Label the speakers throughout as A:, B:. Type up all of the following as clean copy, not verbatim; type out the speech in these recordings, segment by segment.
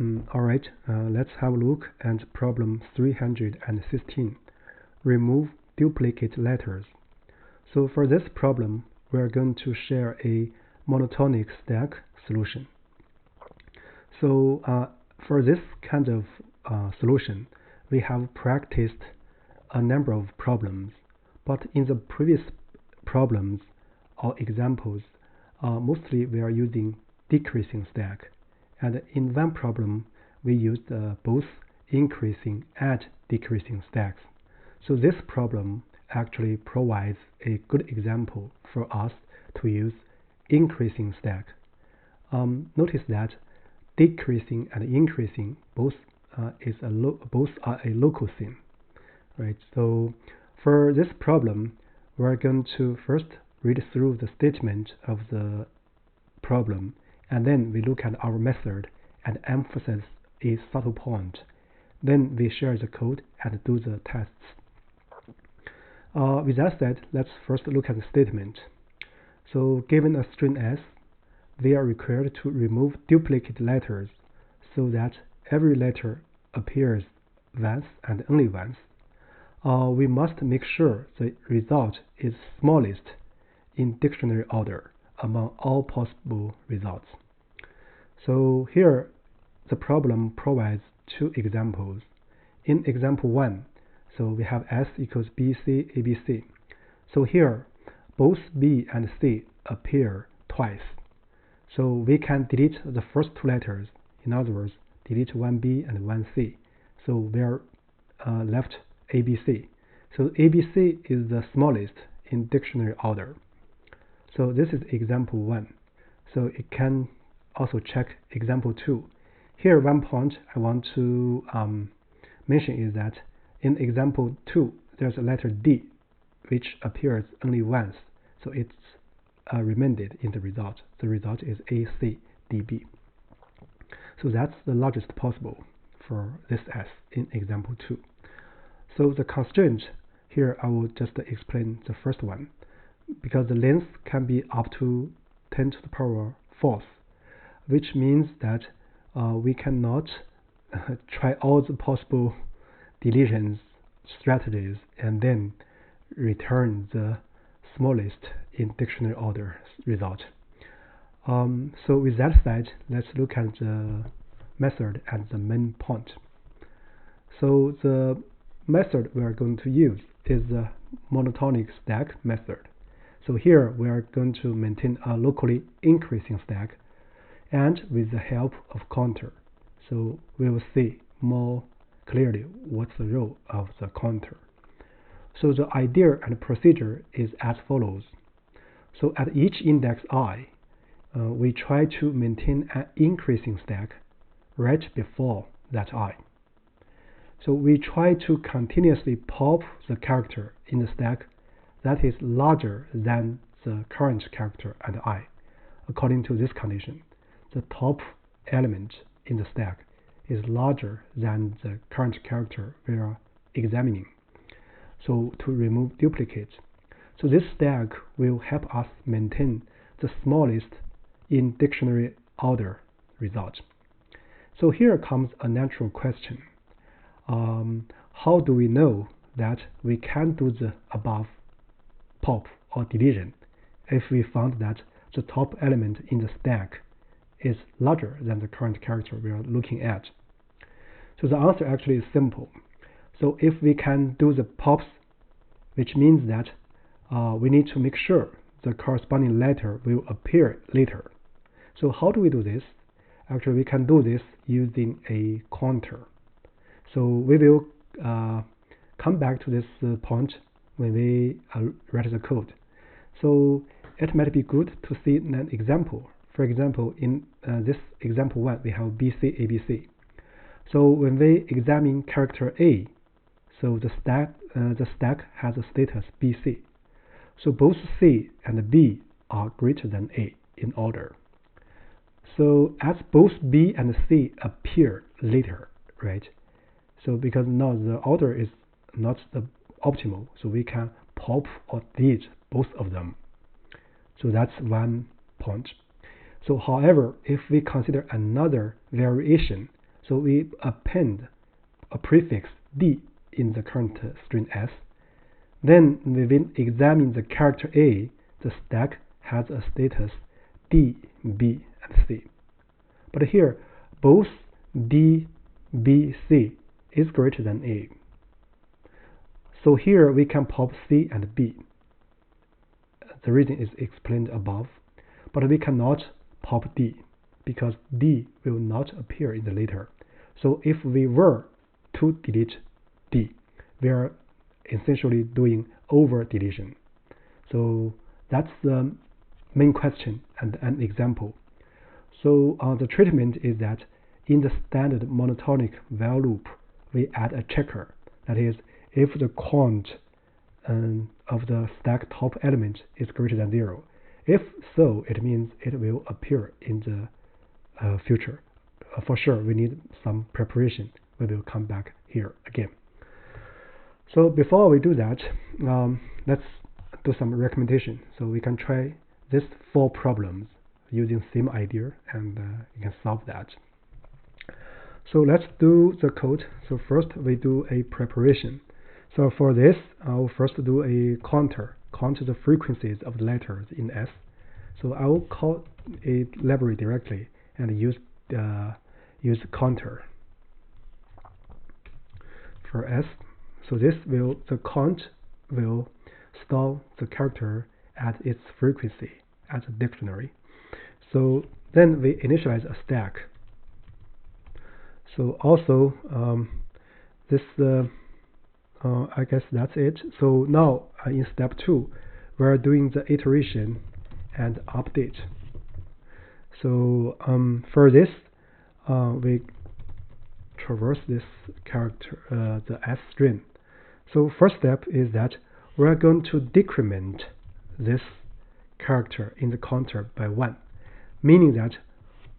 A: Alright, let's have a look at problem 316. Remove duplicate letters. So for this problem, we are going to share a monotonic stack solution. So for this kind of solution, we have practiced a number of problems, but in the previous problems or examples, mostly we are using decreasing stack. And in one problem, we used both increasing and decreasing stacks. So this problem actually provides a good example for us to use increasing stack. Notice that decreasing and increasing both are a local thing, right? So for this problem, we're going to first read through the statement of the problem, and then we look at our method and emphasize a subtle point. Then we share the code and do the tests. With that said, let's first look at the statement. So given a string S, we are required to remove duplicate letters so that every letter appears once and only once. We must make sure the result is smallest in dictionary order among all possible results. So here, the problem provides two examples. In example 1, so we have S equals BC, ABC. So here, both B and C appear twice. So we can delete the first two letters. In other words, delete 1B and 1C. So we are left ABC. So ABC is the smallest in dictionary order. So this is example 1. So it can also check example 2. Here, one point I want to mention is that in example 2, there's a letter D, which appears only once. So it's remained in the result. The result is ACDB. So that's the largest possible for this S in example 2. So the constraint here, I will just explain the first one, because the length can be up to 10 to the power 4th, which means that we cannot try all the possible deletions strategies and then return the smallest in dictionary order result. So with that said, let's look at the method and the main point. So the method we are going to use is the monotonic stack method. So here we are going to maintain a locally increasing stack and with the help of counter. So we will see more clearly what's the role of the counter. So the idea and procedure is as follows. So at each index I, we try to maintain an increasing stack right before that I. So we try to continuously pop the character in the stack that is larger than the current character at I. According to this condition, the top element in the stack is larger than the current character we are examining. So to remove duplicates. So this stack will help us maintain the smallest in dictionary order result. So here comes a natural question. How do we know that we can do the above pop or deletion if we found that the top element in the stack is larger than the current character we are looking at? So the answer actually is simple. So if we can do the pops, which means that we need to make sure the corresponding letter will appear later. So how do we do this? Actually, we can do this using a counter. So we will come back to this point when we write the code. So it might be good to see an example. For example, in this example 1, we have BC, ABC. So when we examine character A, so the stack has a status BC. So both C and B are greater than A in order. So as both B and C appear later, right? So because now the order is not the optimal, so we can pop or delete both of them. So that's one point. So however, if we consider another variation So we append a prefix d in the current string s. Then we will examine the character A. The stack has a status D, B, and C. But here, both D, B, C is greater than A. So here we can pop C and B. The reason is explained above. But we cannot pop D because D will not appear in the later. So if we were to delete D, we are essentially doing over-deletion. So that's the main question and an example. So the treatment is that in the standard monotonic while loop, we add a checker. That is, if the count of the stack top element is greater than 0. If so, it means it will appear in the future. For sure, we need some preparation. We will come back here again. So before we do that, let's do some recommendation. So we can try these 4 problems using same idea, and you can solve that. So let's do the code. So first we do a preparation. So for this, I'll first do a count the frequencies of the letters in S. So I will call a library directly and use counter for S. So the count will store the character at its frequency as a dictionary. So then we initialize a stack. So also I guess that's it. So now in step 2, we're doing the iteration and update. So for this, we traverse this character, the S string. So first step is that we're going to decrement this character in the counter by 1, meaning that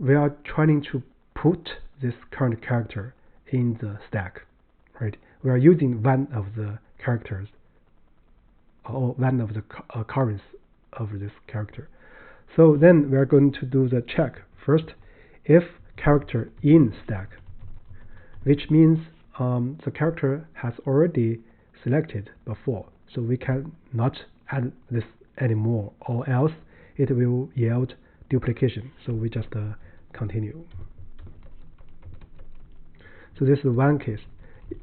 A: we are trying to put this current character in the stack, right? We are using one of the characters or one of the occurrence of this character. So then we are going to do the check first if character in stack, which means the character has already selected before, so we cannot add this anymore, or else it will yield duplication. So we just continue. So this is one case.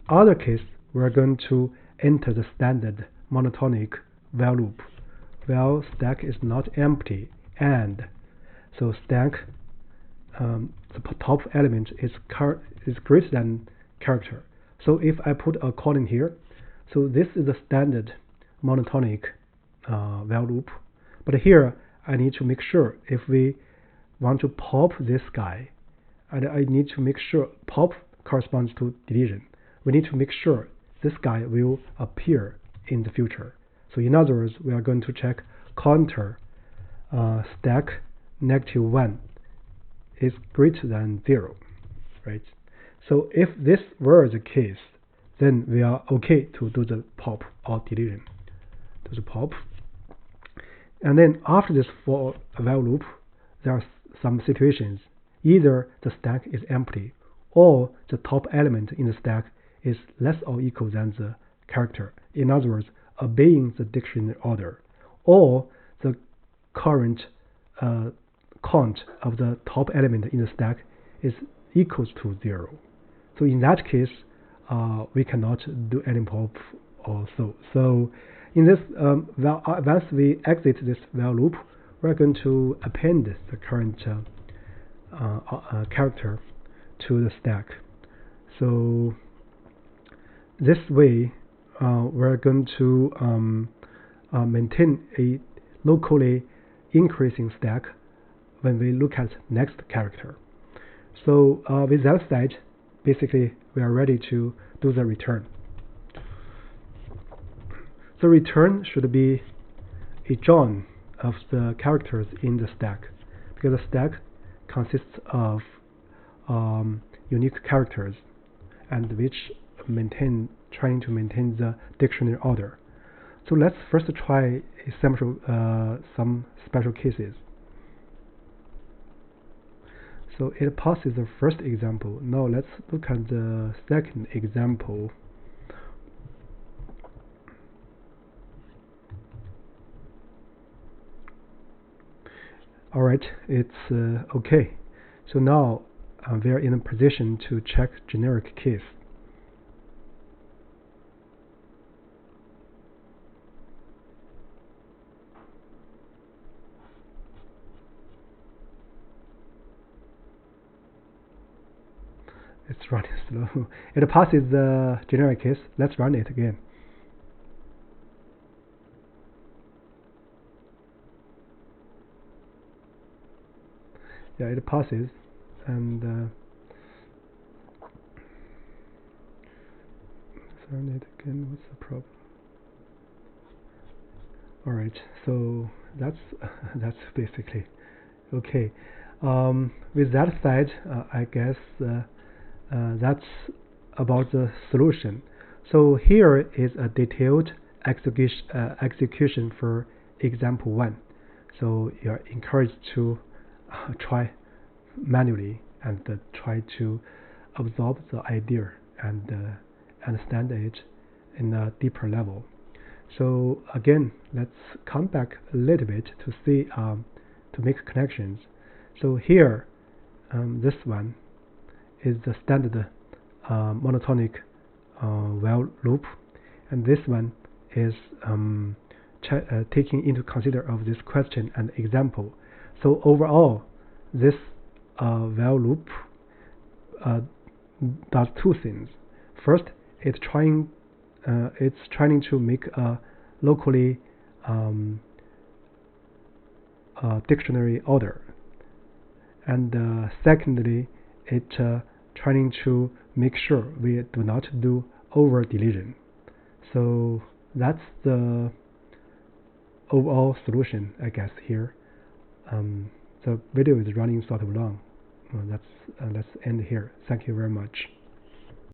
A: Other case, we're going to enter the standard monotonic while loop. While stack is not empty, and so stack the top element is greater than character. So if I put a colon here, so this is the standard monotonic while loop. But here I need to make sure if we want to pop this guy, and I need to make sure pop corresponds to deletion. We need to make sure this guy will appear in the future. So in other words, we are going to check counter stack -1 is greater than 0, right? So if this were the case, then we are okay to do the pop or deletion. Do the pop. And then after this for a while loop, there are some situations. Either the stack is empty, or the top element in the stack is less or equal than the character. In other words, obeying the dictionary order, or the current count of the top element in the stack is equals to 0. So in that case, we cannot do any pop or so. So in this, once we exit this while loop, we're going to append the current character to the stack. So this way, we're going to maintain a locally increasing stack when we look at next character. So with that said, basically we are ready to do the return. The return should be a join of the characters in the stack, because the stack consists of unique characters, and which trying to maintain the dictionary order. So let's first try some special cases. So it passes the first example. Now let's look at the second example. Alright, it's okay. So now we are in a position to check generic keys. It's running slow. It passes the generic case. Let's run it again. Yeah, it passes, and let's run it again. What's the problem? Alright, so that's that's basically okay. With that said, I guess that's about the solution. So here is a detailed execution for example 1. So you're encouraged to try manually and try to absorb the idea and understand it in a deeper level. So again, let's come back a little bit to see to make connections. So here, this one is the standard monotonic while loop, and this one is taking into consider of this question and example. So overall, this while loop does two things. First, it's trying to make a locally dictionary order, and secondly, it's trying to make sure we do not do over-deletion. So that's the overall solution, I guess. Here, the video is running sort of long. Let's end here. Thank you very much.